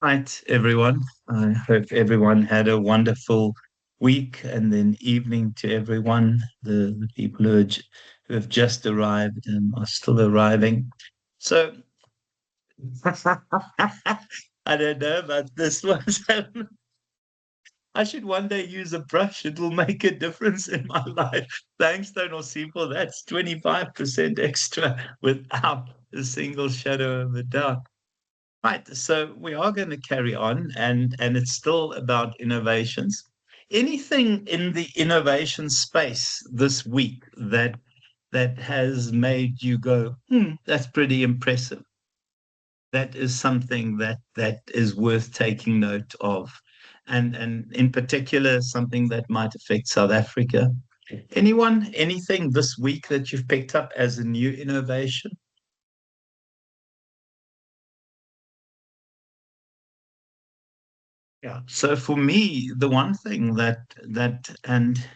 Right, everyone. I hope everyone had a wonderful week and then evening to everyone, the people who have just arrived and are still arriving. So, I don't know about this one. I should one day use a brush. It will make a difference in my life. Thanks, Don Osipo. That's 25% extra without a single shadow of a doubt. Right. So we are going to carry on, and it's still about innovations. Anything in the innovation space this week that has made you go, that's pretty impressive. That is something that is worth taking note of. And in particular, something that might affect South Africa. Anything this week that you've picked up as a new innovation? Yeah. So for me, the one thing and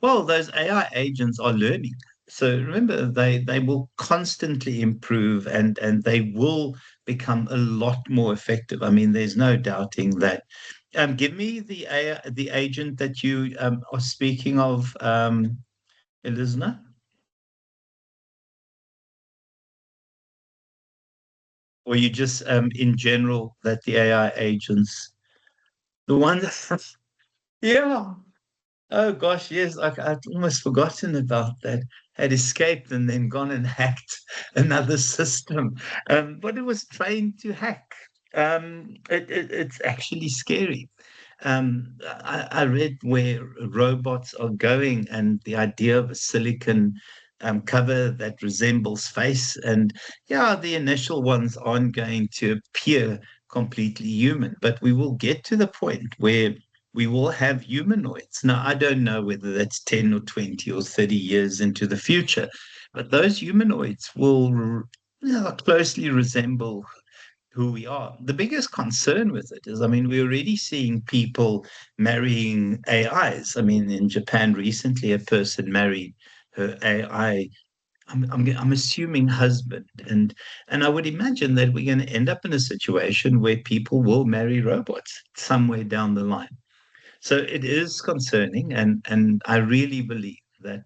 well, those AI agents are learning. So remember, they will constantly improve and they will become a lot more effective. I mean, there's no doubting that. Give me the AI, the agent that you are speaking of, Elizna, or you just in general that the AI agents, the one that, yeah. Oh gosh, yes, I'd almost forgotten about that. Had escaped and then gone and hacked another system, but it was trained to hack. It's actually scary. I read where robots are going, and the idea of a silicon cover that resembles face, and yeah, the initial ones aren't going to appear completely human, but we will get to the point where we will have humanoids. Now, I don't know whether that's 10 or 20 or 30 years into the future, but those humanoids will closely resemble who we are. The biggest concern with it is, I mean, we're already seeing people marrying AIs. I mean, in Japan recently, a person married her AI. I'm assuming husband, and I would imagine that we're going to end up in a situation where people will marry robots somewhere down the line. So it is concerning, and I really believe that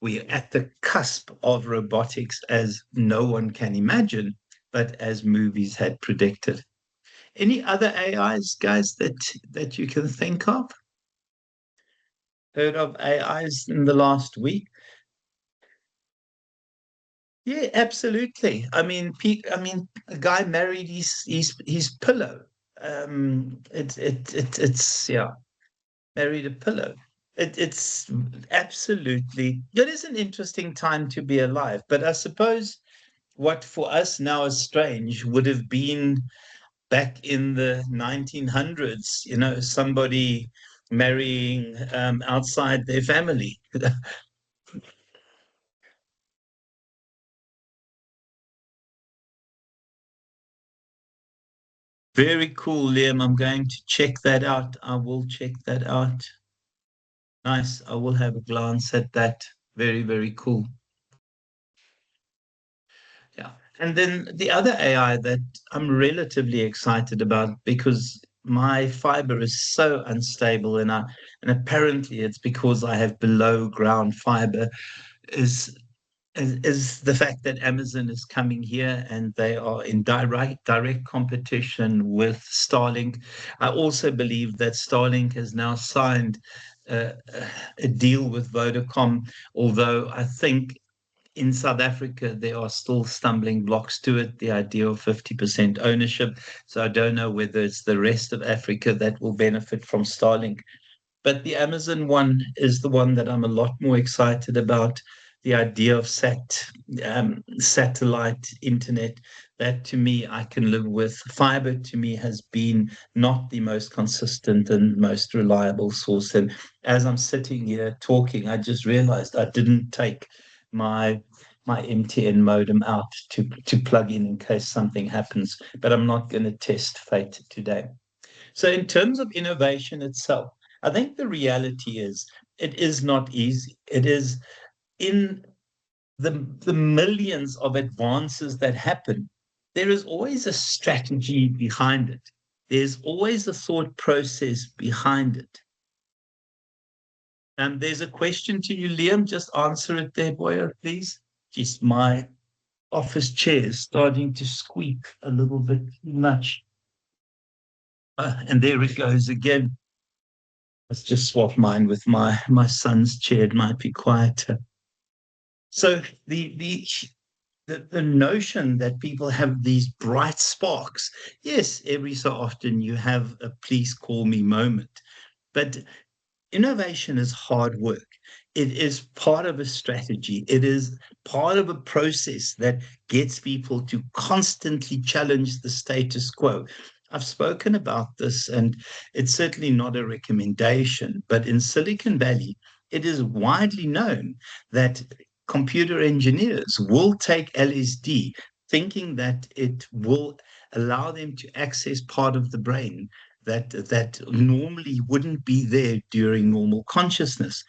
we're at the cusp of robotics as no one can imagine, but as movies had predicted. Any other AIs, guys, that you can think of? Heard of AIs in the last week? Yeah, absolutely. I mean, a guy married his pillow. It's yeah, married a pillow. It's absolutely, it is an interesting time to be alive. But I suppose what for us now is strange would have been back in the 1900s, somebody marrying outside their family. Very cool, Liam. I'm going to check that out. I will check that out. Nice. I will have a glance at that. Very, very cool. Yeah. And then the other AI that I'm relatively excited about because my fiber is so unstable and apparently it's because I have below ground fiber is is the fact that Amazon is coming here and they are in direct competition with Starlink. I also believe that Starlink has now signed uh, a deal with Vodacom, although I think in South Africa, there are still stumbling blocks to it, the idea of 50% ownership. So I don't know whether it's the rest of Africa that will benefit from Starlink. But the Amazon one is the one that I'm a lot more excited about. The idea of satellite internet, that to me, I can live with. Fiber to me has been not the most consistent and most reliable source. And as I'm sitting here talking, I just realized I didn't take my MTN modem out to plug in case something happens, but I'm not going to test fate today. So, in terms of innovation itself, I think the reality is it is not easy. It is in the millions of advances that happen. there is always a strategy behind it. There's always a thought process behind it. And there's a question to you, Liam. Just answer it there, boy, please. Just my office chair is starting to squeak a little bit too much. And there it goes again. Let's just swap mine with my son's chair. It might be quieter. So the notion that people have these bright sparks. Yes, every so often you have a please call me moment, but innovation is hard work. It is part of a strategy. It is part of a process that gets people to constantly challenge the status quo. I've spoken about this, and it's certainly not a recommendation, but in Silicon Valley, it is widely known that computer engineers will take LSD thinking that it will allow them to access part of the brain that normally wouldn't be there during normal consciousness.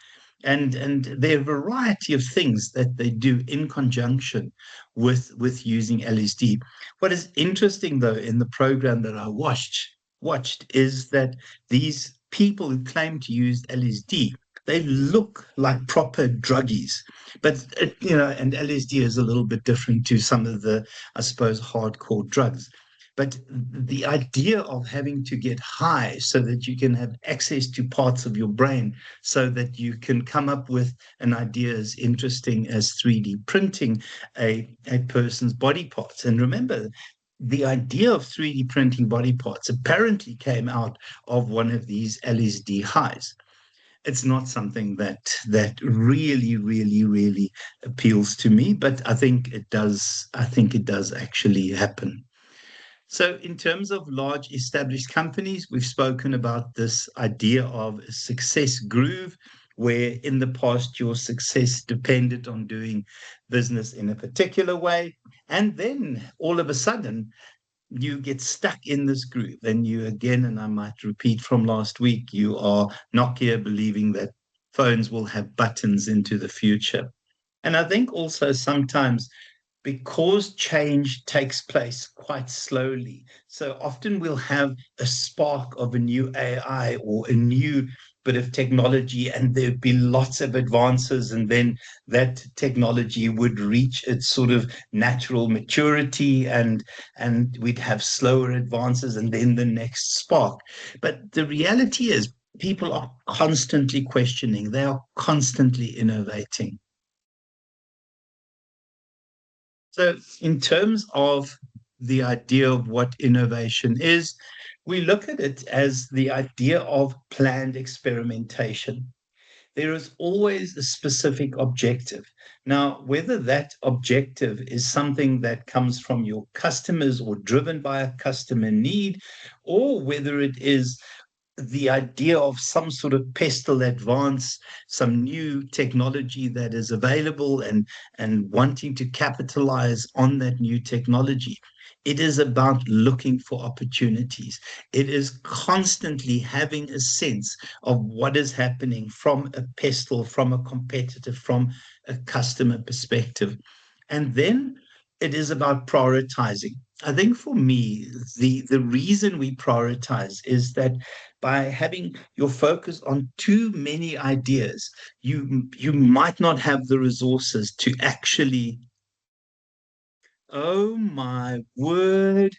And there are a variety of things that they do in conjunction with using LSD. What is interesting, though, in the program that I watched is that these people who claim to use LSD, they look like proper druggies. But, and LSD is a little bit different to some of the, I suppose, hardcore drugs. But the idea of having to get high so that you can have access to parts of your brain so that you can come up with an idea as interesting as 3D printing a person's body parts. And remember, the idea of 3D printing body parts apparently came out of one of these LSD highs. It's not something that really, really, really appeals to me, but I think it does. I think it does actually happen. So, in terms of large established companies, we've spoken about this idea of a success groove, where in the past your success depended on doing business in a particular way. And then all of a sudden, you get stuck in this groove. And you, again, and I might repeat from last week, you are Nokia believing that phones will have buttons into the future. And I think also sometimes because change takes place quite slowly. So often we'll have a spark of a new AI or a new bit of technology, and there'd be lots of advances, and then that technology would reach its sort of natural maturity, and we'd have slower advances, and then the next spark. But the reality is, people are constantly questioning, they are constantly innovating. So, in terms of the idea of what innovation is, we look at it as the idea of planned experimentation. There is always a specific objective. Now, whether that objective is something that comes from your customers or driven by a customer need, or whether it is the idea of some sort of pestle advance, some new technology that is available, and wanting to capitalize on that new technology. It is about looking for opportunities. It is constantly having a sense of what is happening from a pestle, from a competitor, from a customer perspective. And then it is about prioritizing. I think for me, the reason we prioritize is that by having your focus on too many ideas, you might not have the resources to actually. Oh my word,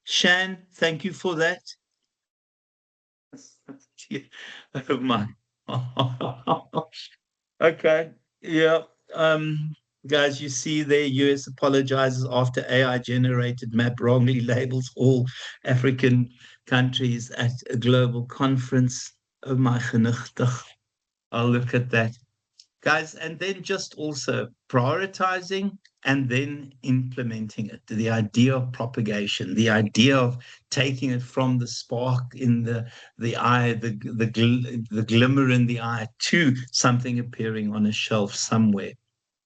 Shan, thank you for that. Oh my. Okay. Yeah. Guys, you see there, US apologizes after AI generated map wrongly labels all African countries at a global conference. Oh my genigtig. I'll look at that. Guys, and then just also prioritizing and then implementing it. The idea of propagation, the idea of taking it from the spark in the eye, the glimmer in the eye to something appearing on a shelf somewhere.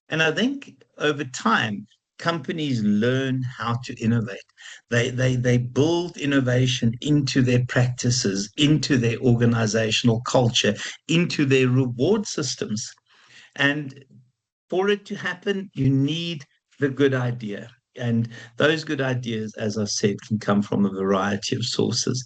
And I think over time, companies learn how to innovate. They build innovation into their practices, into their organizational culture, into their reward systems. And for it to happen, you need the good idea. And those good ideas, as I said, can come from a variety of sources.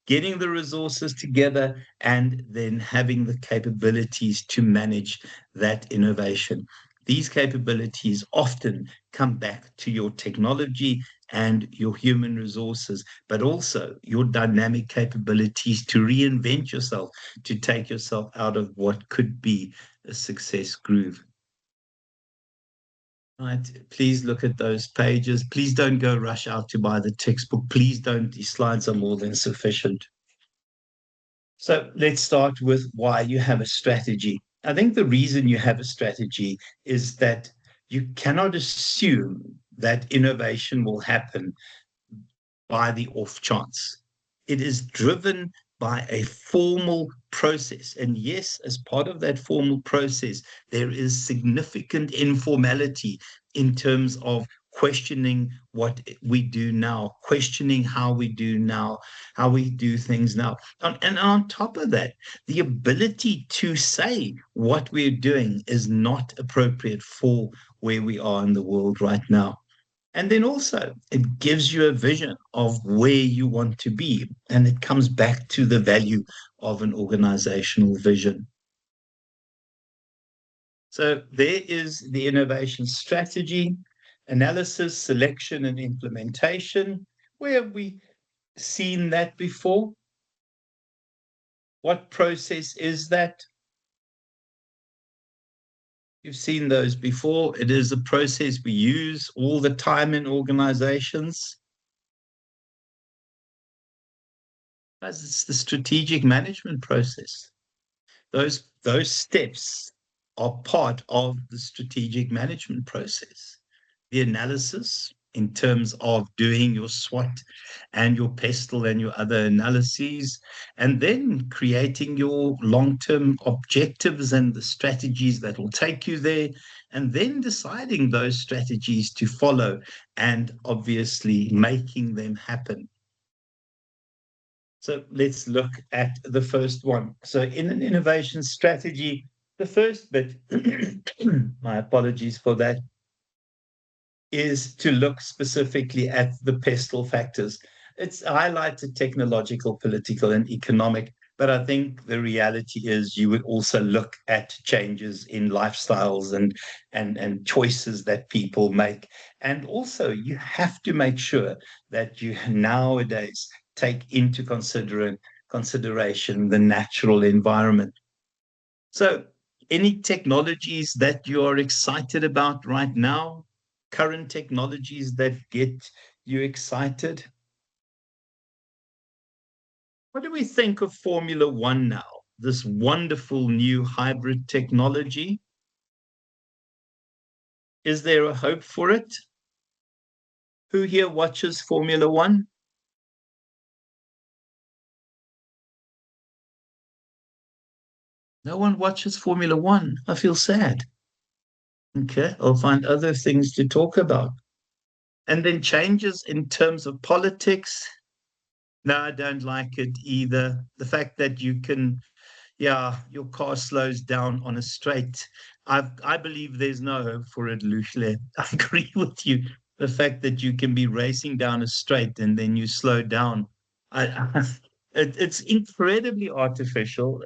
Getting the resources together and then having the capabilities to manage that innovation. These capabilities often come back to your technology and your human resources, but also your dynamic capabilities to reinvent yourself, to take yourself out of what could be a success groove. Right. Please look at those pages. Please don't go rush out to buy the textbook. Please don't. These slides are more than sufficient. So let's start with why you have a strategy. I think the reason you have a strategy is that you cannot assume that innovation will happen by the off chance. It is driven by a formal process. And yes, as part of that formal process, there is significant informality in terms of questioning what we do now, questioning how we do now, how we do things now. And on top of that, the ability to say what we're doing is not appropriate for where we are in the world right now. And then also, it gives you a vision of where you want to be. And it comes back to the value of an organizational vision. So there is the innovation strategy, analysis, selection, and implementation. Where have we seen that before? What process is that? You've seen those before. It is a process we use all the time in organizations. As it's the strategic management process. Those steps are part of the strategic management process. The analysis in terms of doing your SWOT and your PESTLE and your other analyses, and then creating your long-term objectives and the strategies that will take you there, and then deciding those strategies to follow and obviously making them happen. So let's look at the first one. So in an innovation strategy, the first bit, my apologies for that, is to look specifically at the pestle factors. It's highlighted technological, political, and economic, but I think the reality is you would also look at changes in lifestyles and choices that people make. And also you have to make sure that you nowadays take into consideration the natural environment. So any technologies that you are excited about right now, current technologies that get you excited? What do we think of Formula One now? This wonderful new hybrid technology. Is there a hope for it? Who here watches Formula One? No one watches Formula One. I feel sad. Okay, I'll find other things to talk about. And then changes in terms of politics. No, I don't like it either. The fact that you can, yeah, your car slows down on a straight. I believe there's no hope for it, Lucia. I agree with you. The fact that you can be racing down a straight and then you slow down. It's incredibly artificial.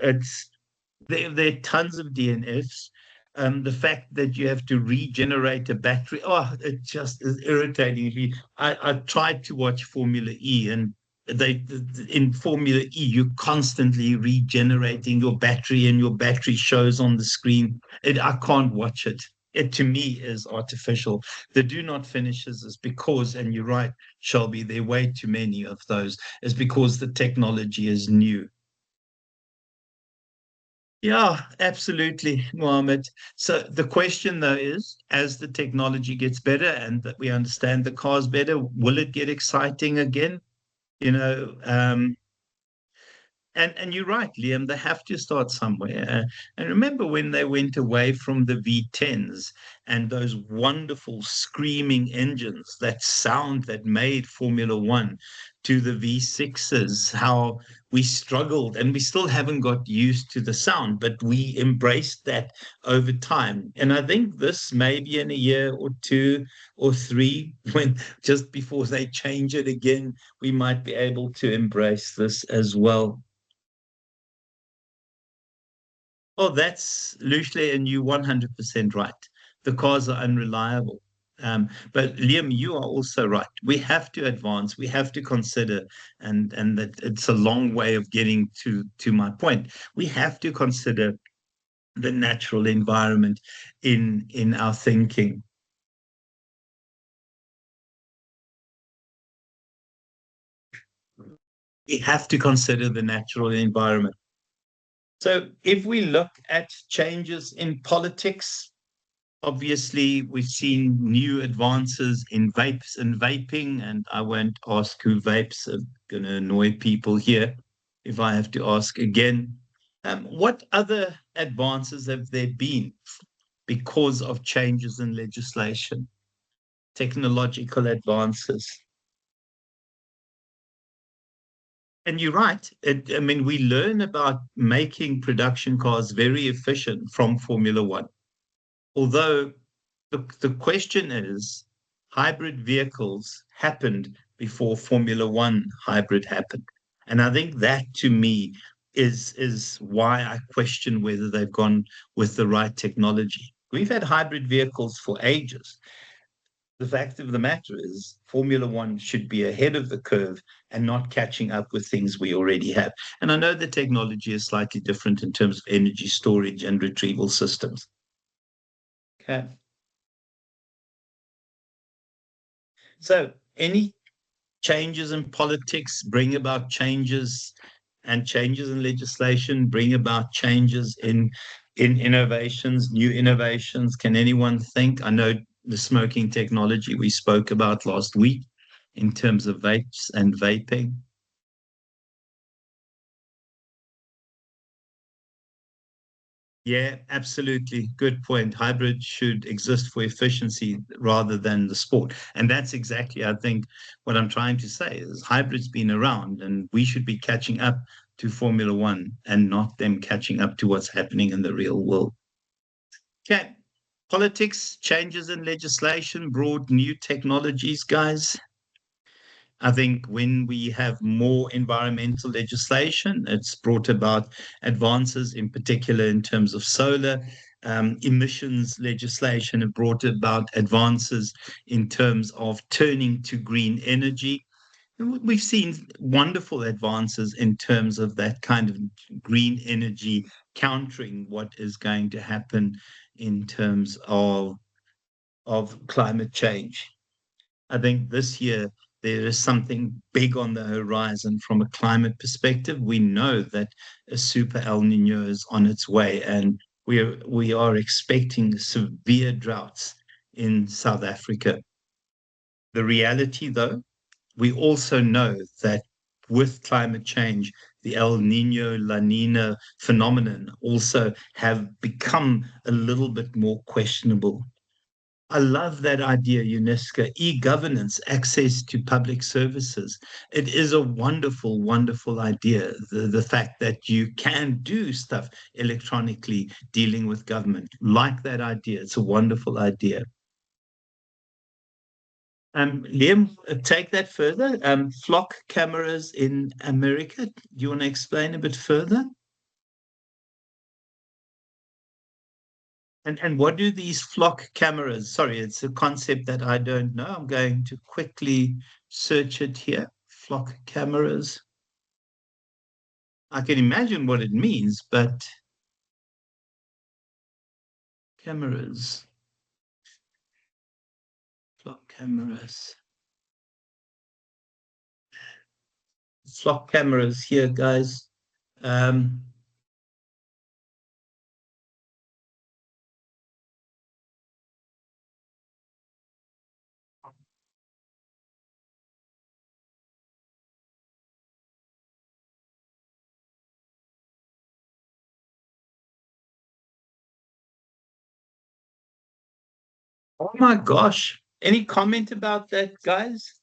There are tons of DNFs. The fact that you have to regenerate a battery, oh, it just is irritating. I tried to watch Formula E, and they in Formula E, you're constantly regenerating your battery, and your battery shows on the screen. I can't watch it. It to me is artificial. The do not finishes is because, and you're right, Shelby, there are way too many of those, is because the technology is new. Yeah, absolutely, Mohammed. So the question though is, as the technology gets better and that we understand the cars better, will it get exciting again? You know, and you're right, Liam, they have to start somewhere. And remember when they went away from the V10s and those wonderful screaming engines, that sound that made Formula One, to the V6s, how we struggled and we still haven't got used to the sound, but we embraced that over time. And I think this maybe in a year or two or three, when just before they change it again, we might be able to embrace this as well. Oh, that's loosely, and you 100% right. The cars are unreliable. But Liam, you are also right. We have to advance. We have to consider, and that it's a long way of getting to my point. We have to consider the natural environment in our thinking. We have to consider the natural environment. So if we look at changes in politics, obviously, we've seen new advances in vapes and vaping, and I won't ask who vapes. I'm going to annoy people here if I have to ask again. What other advances have there been because of changes in legislation, technological advances? And you're right. I mean, we learn about making production cars very efficient from Formula One. Although the question is, hybrid vehicles happened before Formula One hybrid happened. And I think that to me is why I question whether they've gone with the right technology. We've had hybrid vehicles for ages. The fact of the matter is, Formula One should be ahead of the curve and not catching up with things we already have. And I know the technology is slightly different in terms of energy storage and retrieval systems. Okay. So, any changes in politics bring about changes, and changes in legislation bring about changes in innovations, new innovations. Can anyone think? I know the smoking technology we spoke about last week in terms of vapes and vaping. Yeah, absolutely. Good point. Hybrid should exist for efficiency rather than the sport. And that's exactly, I think, what I'm trying to say is hybrid's been around and we should be catching up to Formula One and not them catching up to what's happening in the real world. Okay. Politics, changes in legislation, brought new technologies, guys. I think when we have more environmental legislation, it's brought about advances, in particular in terms of solar. Emissions legislation have brought about advances in terms of turning to green energy. And we've seen wonderful advances in terms of that kind of green energy countering what is going to happen in terms of climate change. I think this year there is something big on the horizon from a climate perspective. We know that a super El Nino is on its way, and we are expecting severe droughts in South Africa. The reality, though, we also know that with climate change, the El Nino La Nina phenomenon also have become a little bit more questionable. I love that idea, UNESCO, e-governance, access to public services. It is a wonderful, wonderful idea. The fact that you can do stuff electronically dealing with government. Like that idea. It's a wonderful idea. Liam, take that further. Flock cameras in America. Do you want to explain a bit further? And what do these flock cameras? Sorry, it's a concept that I don't know. I'm going to quickly search it here. Flock cameras. I can imagine what it means, but cameras, flock cameras, flock cameras here, guys. Um, oh my gosh. Any comment about that, guys?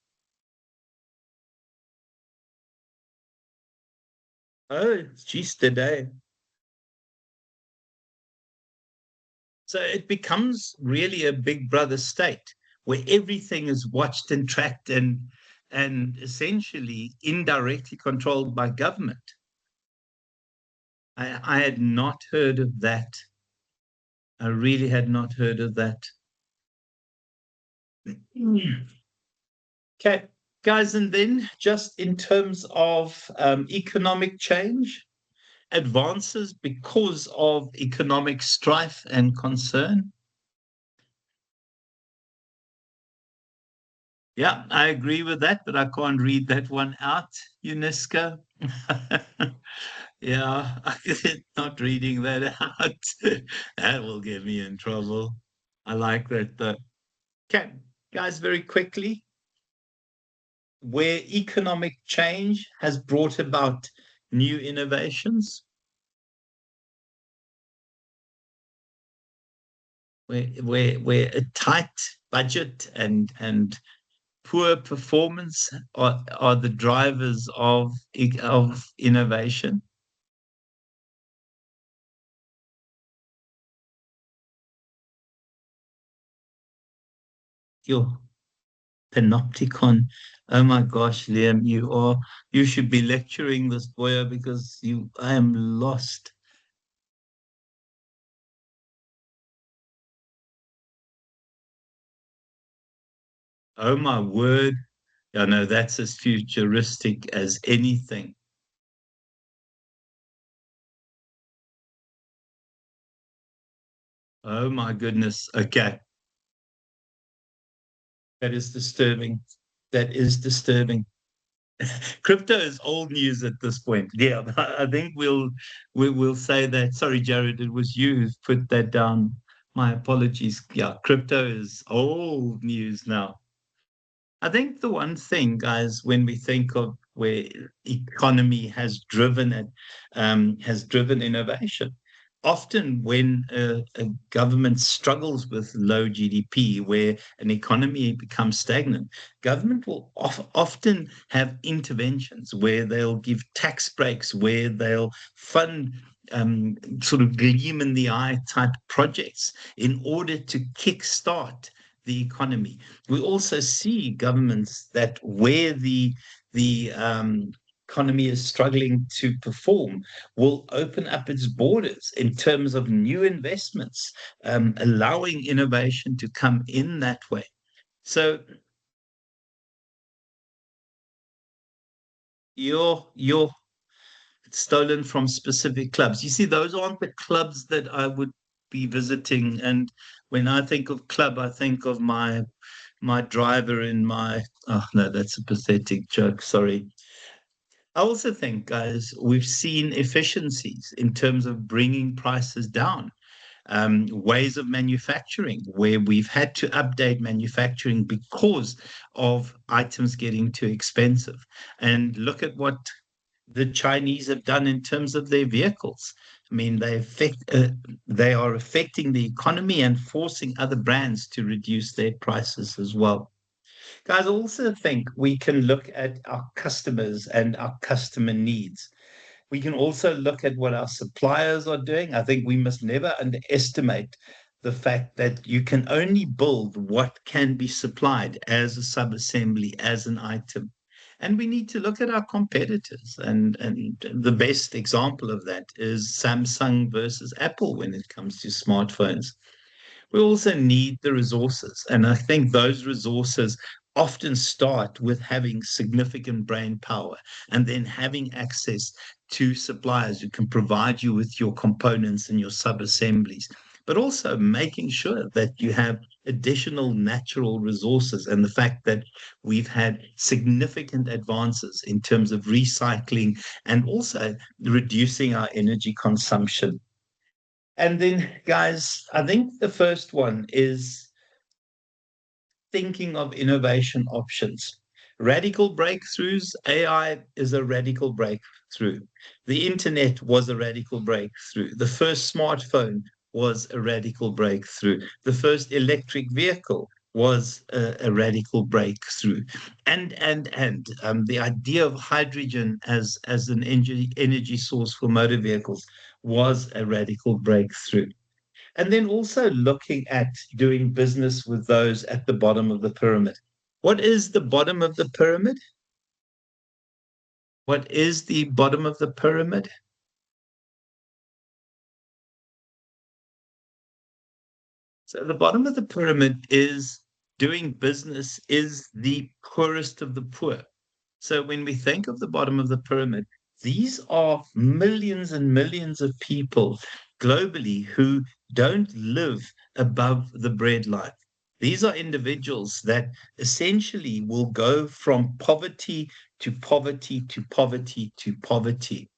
Oh, geez, today. So it becomes really a big brother state where everything is watched and tracked and essentially indirectly controlled by government. I had not heard of that. I really had not heard of that. Mm. Okay, guys, and then just in terms of economic change, advances because of economic strife and concern. Yeah, I agree with that, but I can't read that one out, UNESCO. Yeah, I'm not reading that out. That will get me in trouble. I like that though. Okay, guys, very quickly, where economic change has brought about new innovations, where a tight budget and poor performance are the drivers of innovation. Your panopticon. Oh my gosh, Liam, you should be lecturing this boy because you I am lost. Oh my word. I know that's as futuristic as anything. Oh my goodness. Okay. That is disturbing. That is disturbing. Crypto is old news at this point. Yeah, I think we'll say that. Sorry, Jared, it was you who put that down. My apologies. Yeah, crypto is old news now. I think the one thing, guys, when we think of where economy has driven innovation, often when a government struggles with low GDP, where an economy becomes stagnant, government will often have interventions where they'll give tax breaks, where they'll fund sort of gleam in the eye type projects in order to kickstart the economy. We also see governments that where the economy is struggling to perform will open up its borders in terms of new investments, allowing innovation to come in that way. So you're stolen from specific clubs. You see, those aren't the clubs that I would be visiting. And when I think of club, I think of my driver in my oh no, that's a pathetic joke, sorry. I also think, guys, we've seen efficiencies in terms of bringing prices down, ways of manufacturing where we've had to update manufacturing because of items getting too expensive. And look at what the Chinese have done in terms of their vehicles. I mean, they are affecting the economy and forcing other brands to reduce their prices as well. Guys, I also think we can look at our customers and our customer needs. We can also look at what our suppliers are doing. I think we must never underestimate the fact that you can only build what can be supplied as a subassembly, as an item. And we need to look at our competitors. And the best example of that is Samsung versus Apple when it comes to smartphones. We also need the resources. And I think those resources often start with having significant brain power and then having access to suppliers who can provide you with your components and your sub-assemblies, but also making sure that you have additional natural resources and the fact that we've had significant advances in terms of recycling and also reducing our energy consumption. And then, guys, I think the first one is thinking of innovation options. Radical breakthroughs, AI is a radical breakthrough. The internet was a radical breakthrough. The first smartphone was a radical breakthrough. The first electric vehicle was a radical breakthrough. And the idea of hydrogen as an energy source for motor vehicles was a radical breakthrough. And then also looking at doing business with those at the bottom of the pyramid. What is the bottom of the pyramid? What is the bottom of the pyramid? So the bottom of the pyramid is doing business is the poorest of the poor. So when we think of the bottom of the pyramid, these are millions and millions of people globally who don't live above the breadline. These are individuals that essentially will go from poverty to poverty to poverty to poverty.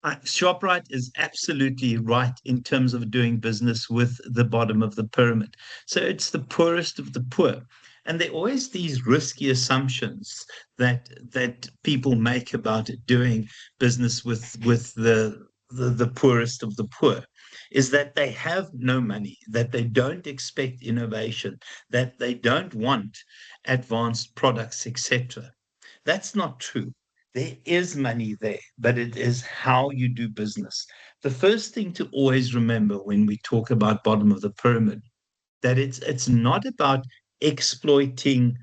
ShopRite is absolutely right in terms of doing business with the bottom of the pyramid. So it's the poorest of the poor. And there are always these risky assumptions that people make about doing business with the poorest of the poor, is that they have no money, that they don't expect innovation, that they don't want advanced products, etc. That's not true. There is money there, but it is how you do business. The first thing to always remember when we talk about bottom of the pyramid, that it's not about exploiting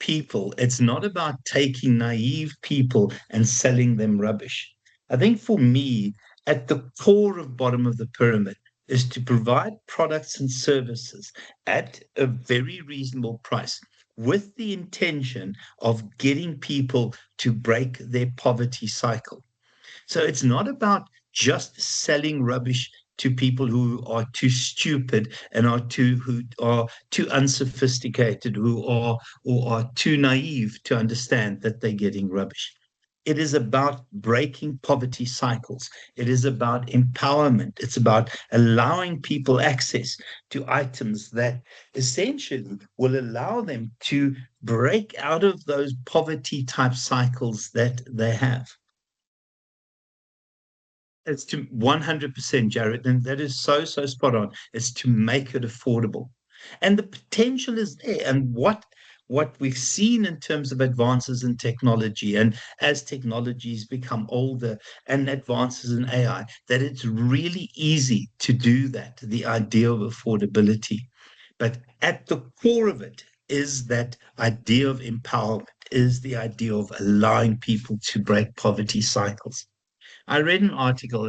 people. It's not about taking naive people and selling them rubbish. I think for me, at the core of bottom of the pyramid is to provide products and services at a very reasonable price with the intention of getting people to break their poverty cycle. So it's not about just selling rubbish to people who are too stupid and who are too unsophisticated, who are or are too naive to understand that they're getting rubbish. It is about breaking poverty cycles. It is about empowerment. It's about allowing people access to items that essentially will allow them to break out of those poverty type cycles that they have. It's to 100%, Jared, and that is so, so spot on. It's to make it affordable. And the potential is there. And what we've seen in terms of advances in technology, and as technologies become older and advances in AI, that it's really easy to do that, the idea of affordability. But at the core of it is that idea of empowerment, is the idea of allowing people to break poverty cycles. I read an article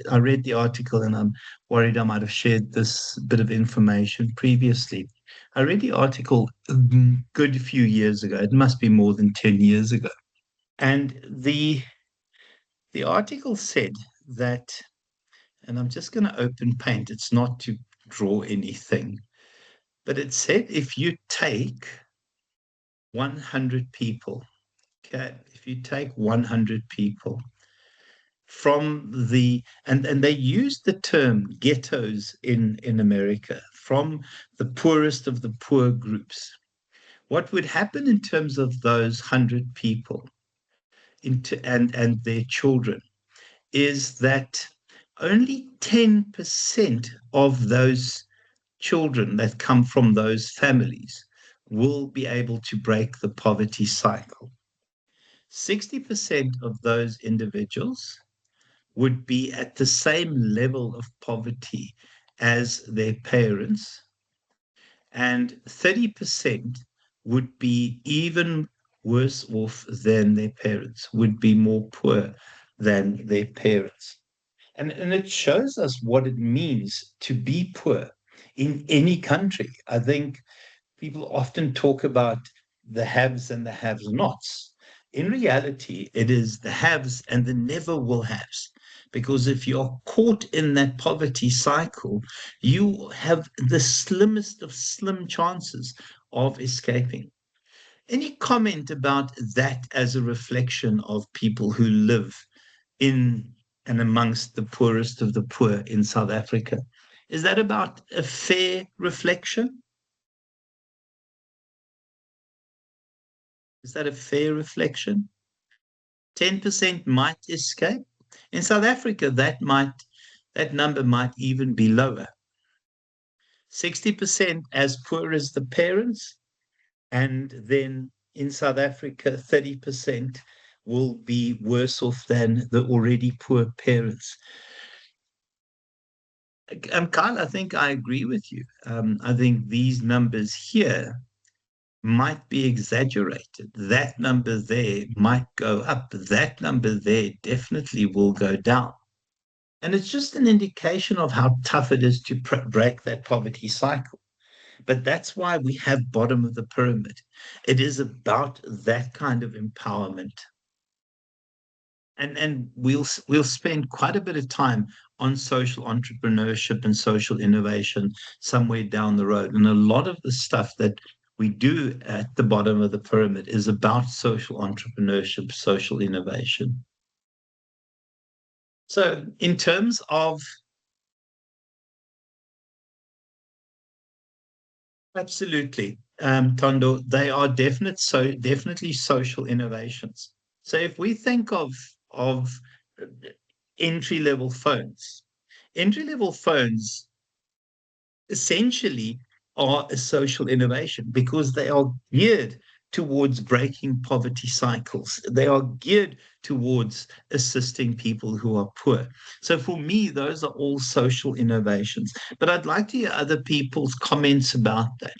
I read the article and I'm worried I might have shared this bit of information previously. I read the article a good few years ago. It must be more than 10 years ago. And the article said that, and I'm just going to open paint, it's not to draw anything, but it said if you take 100 people, okay, if you take 100 people from and they use the term ghettos in America, from the poorest of the poor groups. What would happen in terms of those 100 people and their children is that only 10% of those children that come from those families will be able to break the poverty cycle. 60% of those individuals would be at the same level of poverty as their parents, and 30% would be even worse off than their parents, would be more poor than their parents. And it shows us what it means to be poor in any country. I think people often talk about the haves and the have nots. In reality, it is the haves and the never will haves. Because if you're caught in that poverty cycle, you have the slimmest of slim chances of escaping. Any comment about that as a reflection of people who live in and amongst the poorest of the poor in South Africa? Is that about a fair reflection? Is that a fair reflection? 10% might escape. In South Africa, that number might even be lower. 60% as poor as the parents, and then in South Africa, 30% will be worse off than the already poor parents. Kyle, I think I agree with you. I think these numbers here might be exaggerated. That number there might go up. That number there definitely will go down. And it's just an indication of how tough it is to break that poverty cycle. But that's why we have bottom of the pyramid. It is about that kind of empowerment. And we'll spend quite a bit of time on social entrepreneurship and social innovation somewhere down the road. And a lot of the stuff that we do at the bottom of the pyramid is about social entrepreneurship, social innovation. So in terms of absolutely, Tondo, they are definitely social innovations. So if we think of entry level phones, entry level phones essentially are a social innovation because they are geared towards breaking poverty cycles. They are geared towards assisting people who are poor. So for me, those are all social innovations. But I'd like to hear other people's comments about that.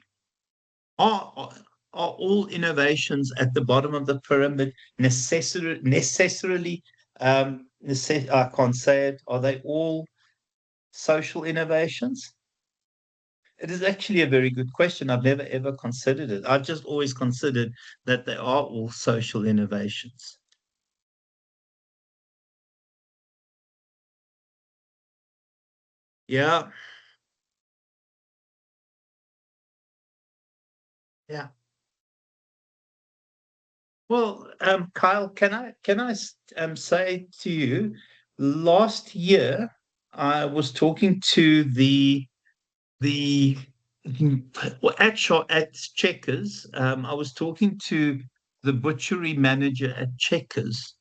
Are, are all innovations at the bottom of the pyramid necessarily, I can't say it, are they all social innovations? It is actually a very good question. I've never ever considered it. I've just always considered that they are all social innovations. Yeah, yeah. Well, Kyle, can I say to you, last year I was talking to the well, at Checkers. I was talking to the butchery manager at Checkers,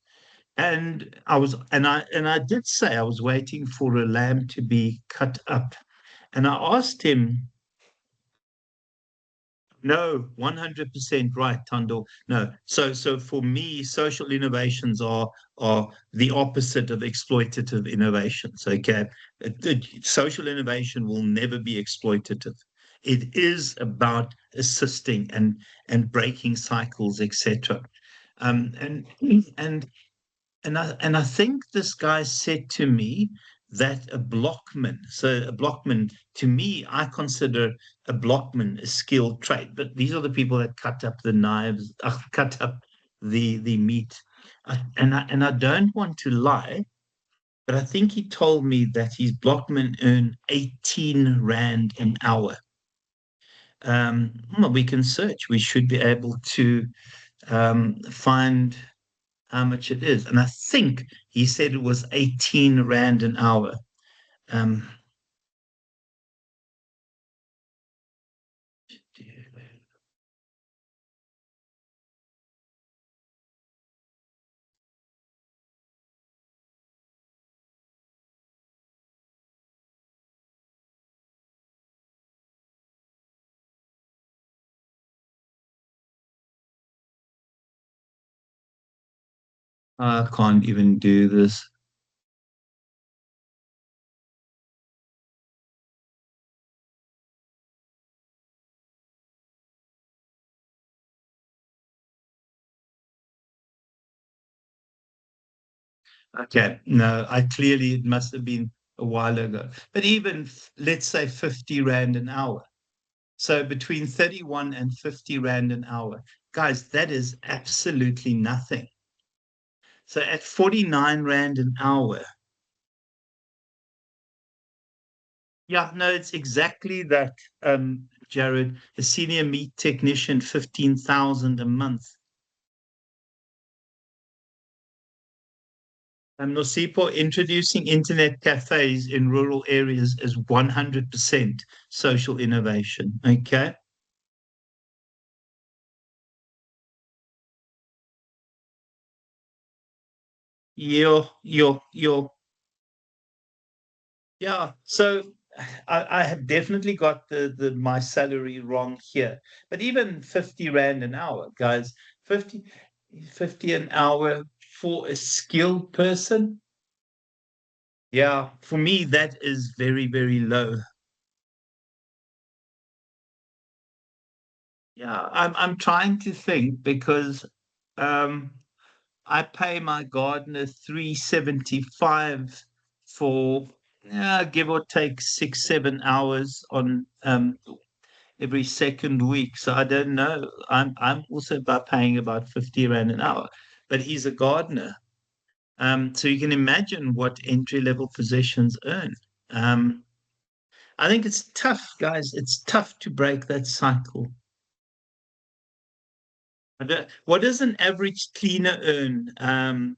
and I did say I was waiting for a lamb to be cut up, and I asked him, no, 100% right, Tundle. No. So for me, social innovations are the opposite of exploitative innovations. Okay. Social innovation will never be exploitative. It is about assisting and breaking cycles, etc. Um, and and and I think this guy said to me that a blockman, so a blockman, to me, I consider a blockman a skilled trade, but these are the people that cut up the knives, cut up the meat. And I don't want to lie, but I think he told me that his blockmen earn 18 Rand an hour. Well, we can search. We should be able to find how much it is. And I think he said it was 18 Rand an hour. Um, I can't even do this. Okay, no, I clearly it must have been a while ago. But even let's say 50 Rand an hour. So between 31 and 50 Rand an hour. Guys, that is absolutely nothing. So at 49 Rand an hour, yeah, no, it's exactly that, Jared. A senior meat technician, 15,000 a month. Nosipo, introducing internet cafes in rural areas is 100% social innovation. Okay. Yo, yo, yo. Yeah. So I have definitely got my salary wrong here. But even 50 Rand an hour, guys, 50 50 an hour for a skilled person. Yeah, for me, that is very, very low. Yeah, I'm trying to think because um I pay my gardener 375 for give or take 6, 7 hours on every second week. So I don't know. I'm also about paying about 50 Rand an hour, but he's a gardener. So you can imagine what entry level positions earn. Um, I think it's tough, guys. It's tough to break that cycle. What does an average cleaner earn?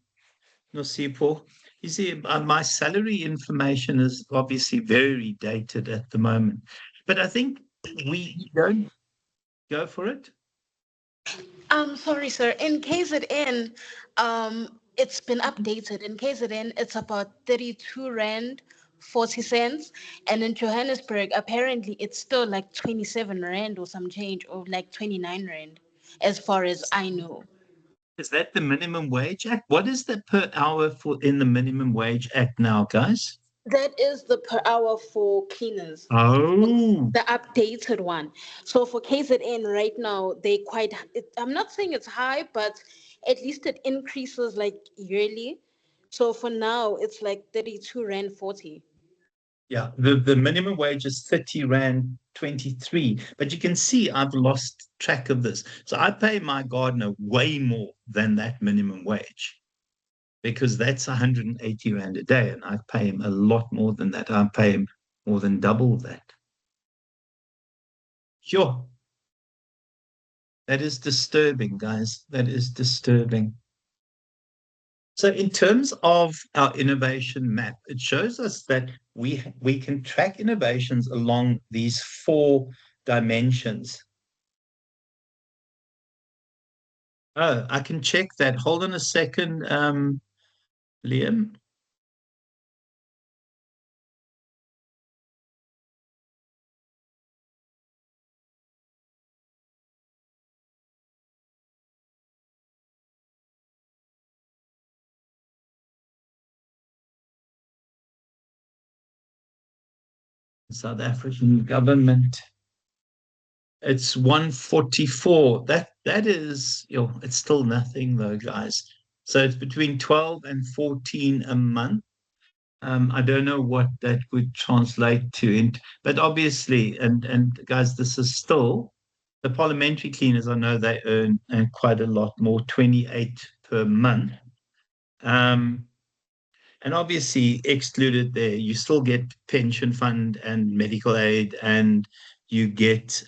Nosipho? You see, my salary information is obviously very dated at the moment, but I think we don't go for it. Sorry, sir. In KZN, it's been updated. In KZN, it's about 32 Rand, 40 cents. And in Johannesburg, apparently it's still like 27 Rand or some change, or like 29 Rand, as far as I know. Is that the minimum wage act? What is the per hour for in the minimum wage act now, guys? That is the per hour for cleaners. Oh, The updated one. So for KZN right now, I'm not saying it's high, but at least it increases like yearly. So for now, it's like 32 Rand 40. yeah. The minimum wage is 30 Rand 23. But you can see I've lost track of this. So I pay my gardener way more than that minimum wage because that's 180 Rand a day. And I pay him a lot more than that. I pay him more than double that. Sure. That is disturbing, guys. That is disturbing. So, in terms of our innovation map, it shows us that we can track innovations along these four dimensions. Oh, I can check that. Hold on a second, Liam. South African government. It's 144. That is, it's still nothing though, guys. So it's between 12 and 14 a month. I don't know what that would translate to, but obviously, and guys, this is still the parliamentary cleaners. I know they earn quite a lot more, 28 per month. Um, and obviously, excluded there, you still get pension fund and medical aid, and you get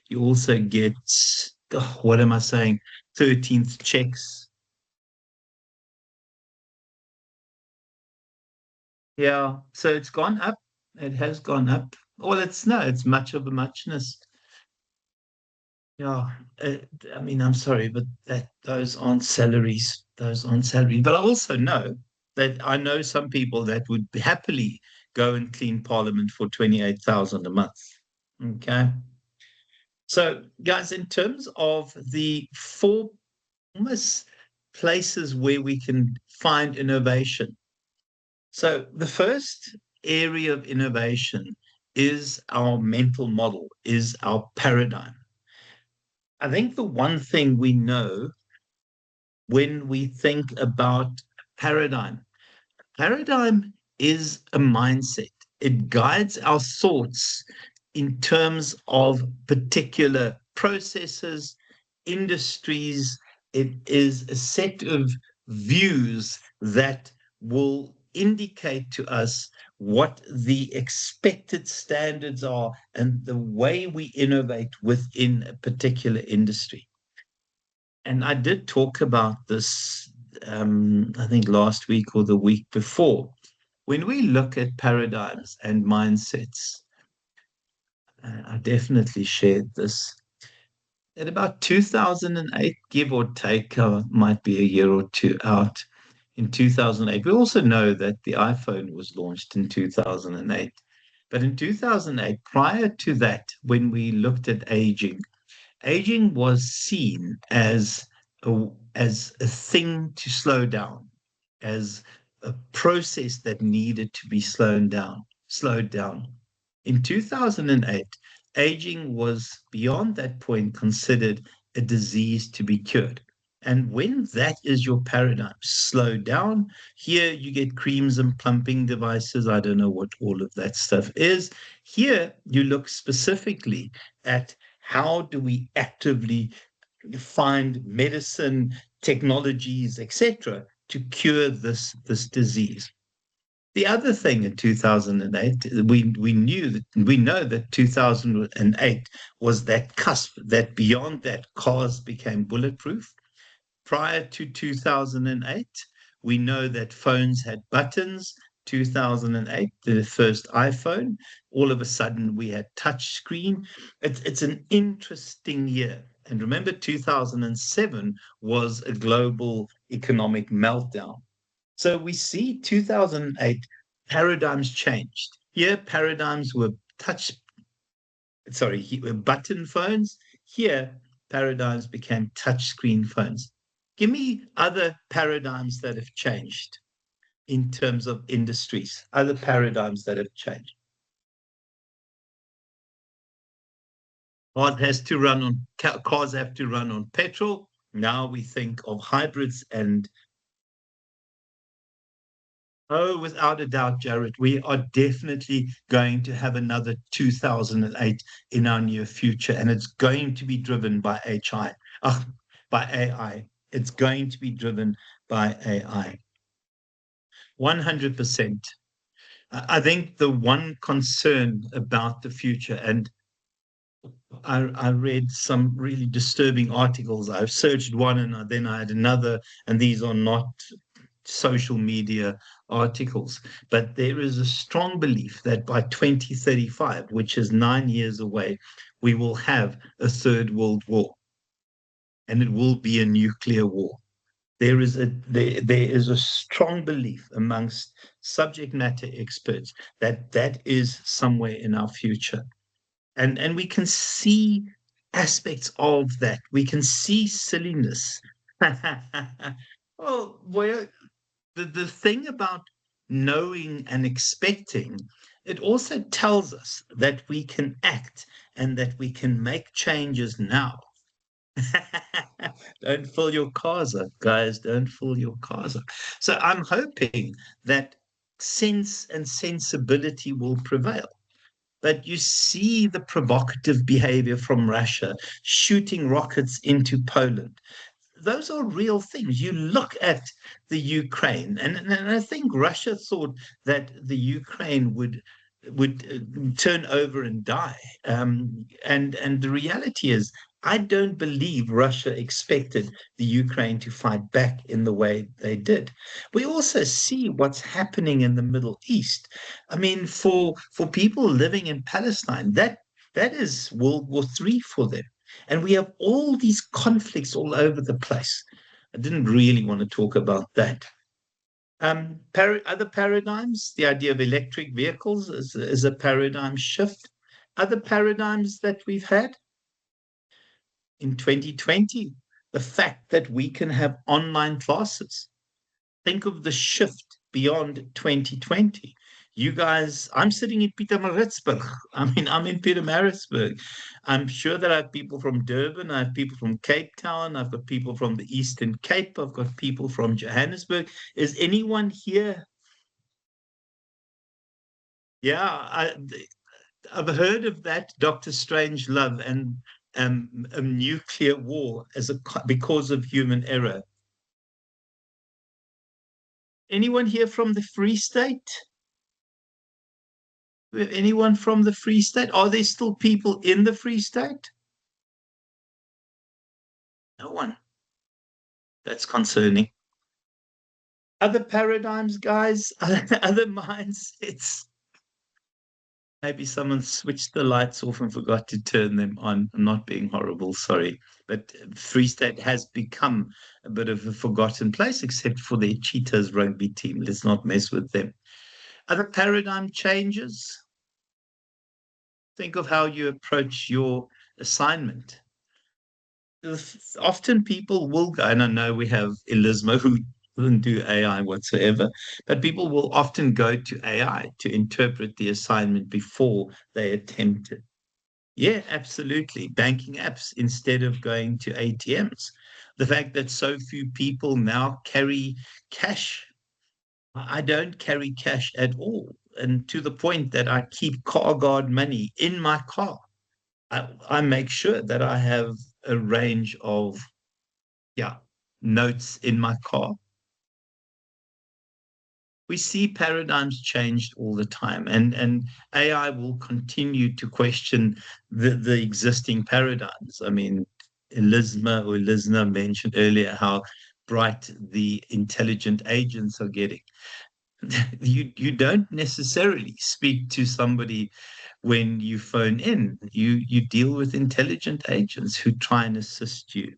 you also get what am I saying? 13th checks. Yeah, so it's gone up. It has gone up. Well, it's no, it's much of a muchness. Yeah, uh, I mean, I'm sorry, but those aren't salaries. Those aren't salaries. But I also know that I know some people that would happily go and clean Parliament for 28,000 a month. Okay. So, guys, in terms of the four almost places where we can find innovation. So, the first area of innovation is our mental model, is our paradigm. I think the one thing we know when we think about paradigm, paradigm is a mindset. It guides our thoughts in terms of particular processes, industries. It is a set of views that will indicate to us what the expected standards are and the way we innovate within a particular industry. And I did talk about this, I think last week or the week before. When we look at paradigms and mindsets, I definitely shared this. At about 2008, give or take, might be a year or two out, in 2008. We also know that the iPhone was launched in 2008. But in 2008, prior to that, when we looked at aging was seen as a thing to slow down, as a process that needed to be slowed down. In 2008, aging was beyond that point considered a disease to be cured. And when that is your paradigm, slow down. Here you get creams and plumping devices. I don't know what all of that stuff is. Here you look specifically at how do we actively find medicine, technologies, etc., to cure this disease. The other thing in 2008, we know that 2008 was that cusp, that beyond that cars became bulletproof. Prior to 2008, we know that phones had buttons. 2008, the first iPhone. All of a sudden, we had touch screen. It's an interesting year. And remember, 2007 was a global economic meltdown. So we see 2008 paradigms changed. Here, paradigms were button phones. Here, paradigms became touchscreen phones. Give me other paradigms that have changed in terms of industries, other paradigms that have changed. Cars have to run on petrol. Now we think of hybrids and oh, without a doubt, Jared, we are definitely going to have another 2008 in our near future, and it's going to be driven by by AI. It's going to be driven by AI. 100%. I think the one concern about the future, and I read some really disturbing articles. I've searched one and then I had another, and these are not social media articles. But there is a strong belief that by 2035, which is 9 years away, we will have a third world war, and it will be a nuclear war. There is a strong belief amongst subject matter experts that that is somewhere in our future. And we can see aspects of that. We can see silliness. Oh, boy, the thing about knowing and expecting, it also tells us that we can act and that we can make changes now. Don't fill your cars up, guys. Don't fill your cars up. So I'm hoping that sense and sensibility will prevail. But you see the provocative behavior from Russia, shooting rockets into Poland. Those are real things. You look at the Ukraine, and I think Russia thought that the Ukraine would turn over and die. And the reality is, I don't believe Russia expected the Ukraine to fight back in the way they did. We also see what's happening in the Middle East. I mean, for people living in Palestine, that is World War III for them. And we have all these conflicts all over the place. I didn't really want to talk about that. Other paradigms, the idea of electric vehicles is a paradigm shift. Other paradigms that we've had in 2020, the fact that we can have online classes. Think of the shift beyond 2020. You guys, I'm sitting in Pietermaritzburg. I mean, I'm in Pietermaritzburg. I'm sure that I have people from Durban. I have people from Cape Town. I've got people from the Eastern Cape. I've got people from Johannesburg. Is anyone here? Yeah, I've heard of that, Dr. Strangelove, and a nuclear war because of human error. Anyone here from the Free State? Anyone from the Free State? Are there still people in the Free State? No one. That's concerning. Other paradigms, guys, other mindsets. Maybe someone switched the lights off and forgot to turn them on. I'm not being horrible, sorry. But Free State has become a bit of a forgotten place, except for their Cheetahs rugby team. Let's not mess with them. Other paradigm changes. Think of how you approach your assignment. Often people will go, and I know we have Elisma who doesn't do AI whatsoever, but people will often go to AI to interpret the assignment before they attempt it. Yeah, absolutely. Banking apps instead of going to ATMs. The fact that so few people now carry cash. I don't carry cash at all. And to the point that I keep car guard money in my car. I make sure that I have a range of, yeah, notes in my car. We see paradigms changed all the time, and AI will continue to question the existing paradigms. I mean, Elisma mentioned earlier how bright the intelligent agents are getting. You don't necessarily speak to somebody when you phone in. You deal with intelligent agents who try and assist you.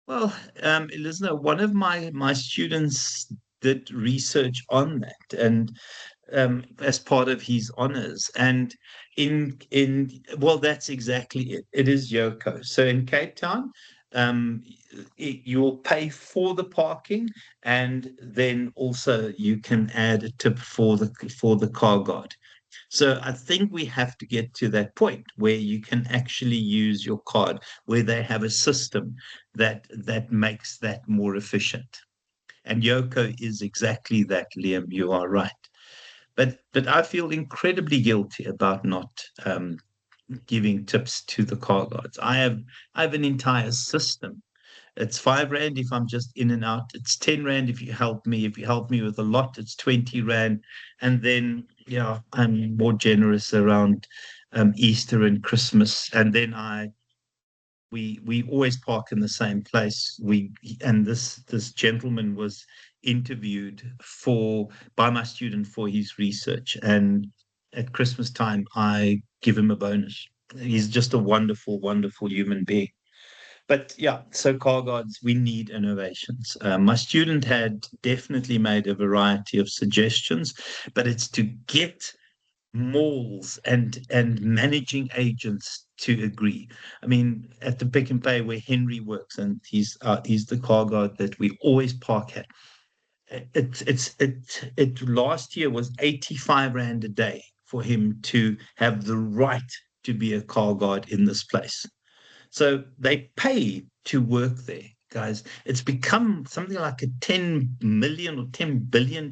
Well, Elizabeth, one of my students did research on that, and as part of his honors, and in well, that's exactly it. It is Yoko. So in Cape Town, you'll pay for the parking, and then also you can add a tip for the car guard. So I think we have to get to that point where you can actually use your card, where they have a system that makes that more efficient. And Yoko is exactly that, Liam. You are right. But I feel incredibly guilty about not giving tips to the car guards. I have an entire system. It's 5 rand if I'm just in and out. It's 10 rand if you help me. If you help me with a lot, it's 20 rand. And then, yeah, I'm more generous around Easter and Christmas. And then we always park in the same place. And this gentleman was interviewed for by my student for his research. And at Christmas time, I give him a bonus. He's just a wonderful, wonderful human being. But yeah, so car guards, we need innovations. My student had definitely made a variety of suggestions, but it's to get malls and managing agents to agree. I mean, at the Pick and Pay where Henry works, and he's the car guard that we always park at. It last year was 85 rand a day for him to have the right to be a car guard in this place. So they pay to work there, guys. It's become something like a 10 million or $10 billion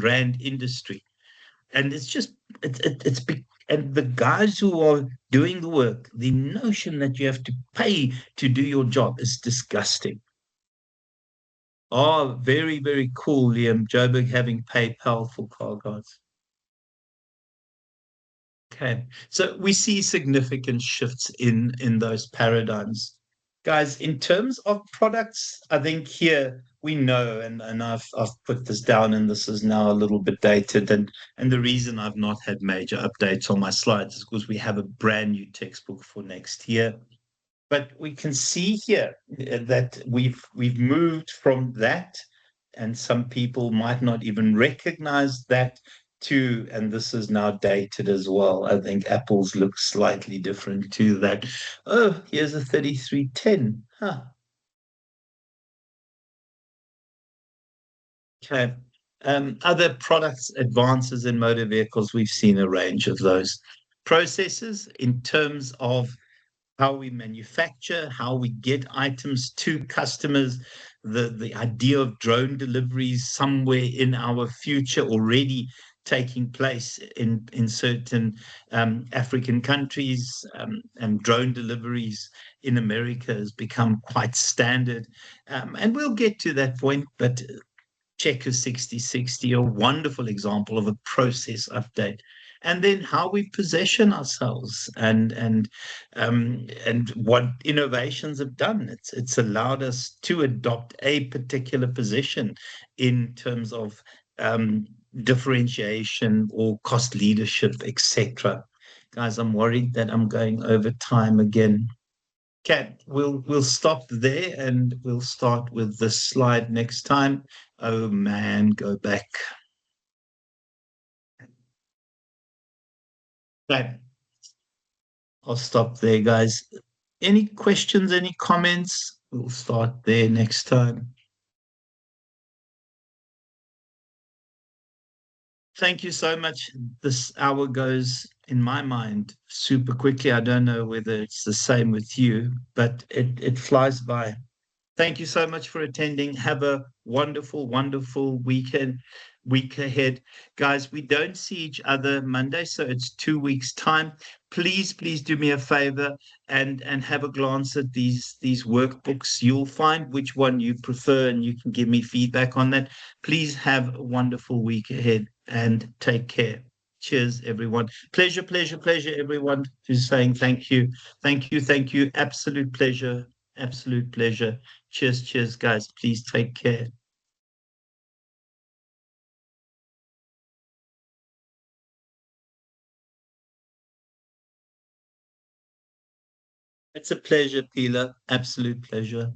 rand industry. And it's just, and the guys who are doing the work, the notion that you have to pay to do your job is disgusting. Oh, very, very cool, Liam. Joburg having PayPal for car guards. Okay. So we see significant shifts in those paradigms. Guys, in terms of products, I think here we know, and I've put this down, and this is now a little bit dated, and the reason I've not had major updates on my slides is because we have a brand new textbook for next year. But we can see here that we've moved from that, and some people might not even recognize that, to, and this is now dated as well. I think Apple's looks slightly different to that. Oh, here's a 3310. Huh. Okay. Other products, advances in motor vehicles, we've seen a range of those. Processes in terms of how we manufacture, how we get items to customers, the idea of drone deliveries somewhere in our future already taking place in certain African countries, and drone deliveries in America has become quite standard. And we'll get to that point, but Checker 6060, a wonderful example of a process update. And then how we position ourselves, and what innovations have done. It's allowed us to adopt a particular position in terms of differentiation or cost leadership, etc. Guys, I'm worried that I'm going over time again. Okay, we'll stop there and we'll start with this slide next time. Oh man, go back. Okay, I'll stop there, guys. Any questions, any comments? We'll start there next time. Thank you so much. This hour goes, in my mind, super quickly. I don't know whether it's the same with you, but it flies by. Thank you so much for attending. Have a wonderful, wonderful week ahead. Guys, we don't see each other Monday, so it's 2 weeks' time. Please, please do me a favor and have a glance at these workbooks. You'll find which one you prefer and you can give me feedback on that. Please have a wonderful week ahead and take care. Cheers, everyone. Pleasure, pleasure, pleasure, everyone who's saying thank you. Thank you, thank you. Absolute pleasure. Absolute pleasure. Cheers, cheers, guys. Please take care. It's a pleasure, Pila. Absolute pleasure.